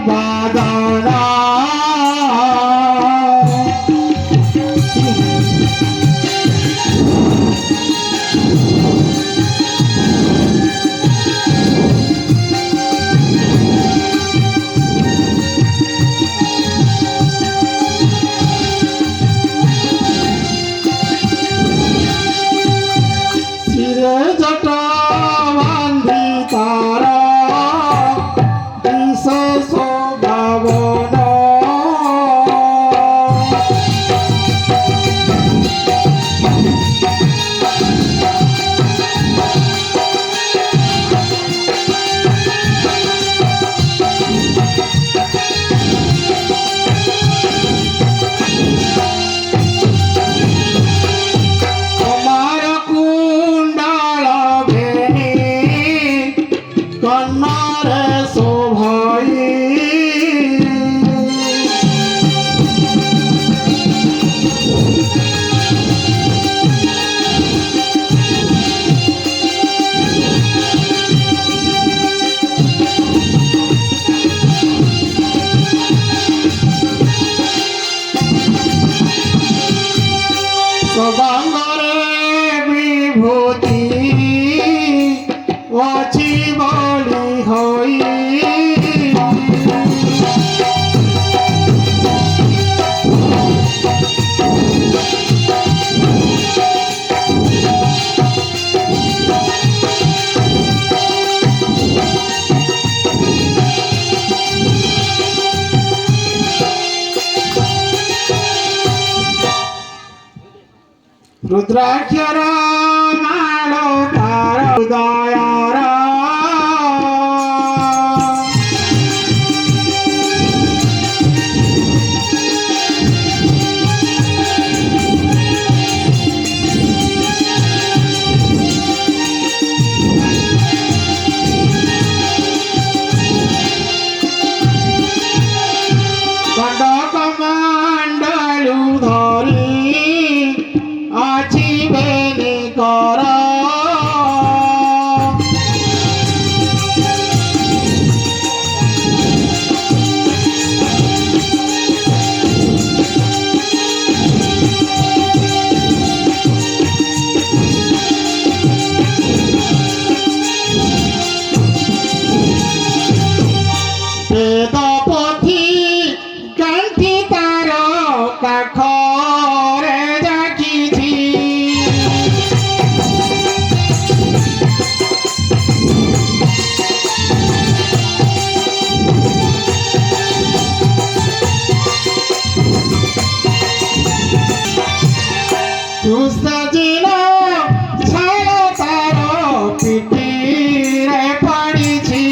বাদানা বাংলারে বিভূতি OC বলি হই रुद्राक्षर मालो तार उदयारा कंडक मंडलू धरी आजीवेनी कर वेदपथी कांठी तार पाखरे जाकिछि दुस्सजिन छाल तार पिठीरे पड़िछि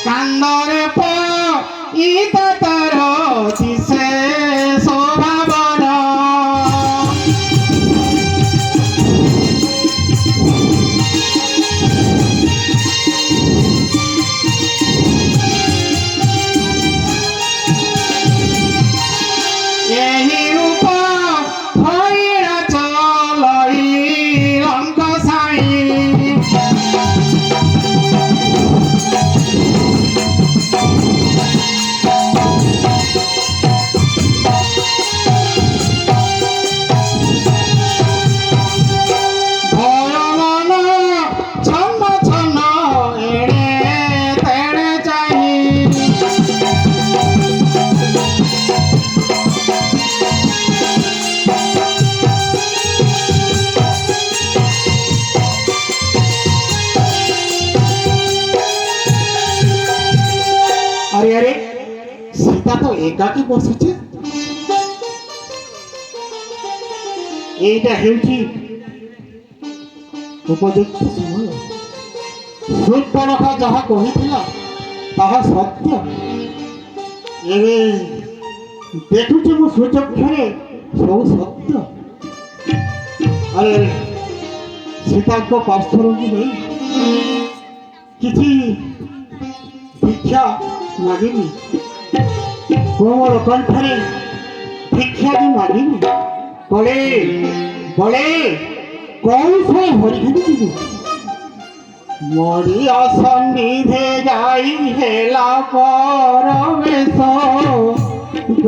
कांदरे पीत तार दिशे शोभाबना एही रूप भैरा चलई रंग साई अरे अरे सीता तो एकाकी बसिছে এইটা হেউছি উপযুক্ত সময় সুপর্ণখা যাহা কহিଥିଲା তাহা সত্য ଏବେ ଦେଖୁଛି ମୁଁ ସୁଚକ୍ଷୁରେ ସବୁ ସତ୍ୟ ଆରେ ସୀତାଙ୍କ ପାର୍ଶ୍ୱରୁ ନେଇ କିଛି ଭିକ୍ଷା ମାଗିନି, କୋମଳ କଣ୍ଠରେ ଭିକ୍ଷା ବି ମାଗିନି, ବଳେ ବଳେ କୌଶଳ ହରିଘାନି ଯିବୁ। ମରିଆ ସନ୍ନିଧେ ଯାଇ ହେଲା ପରମେଶ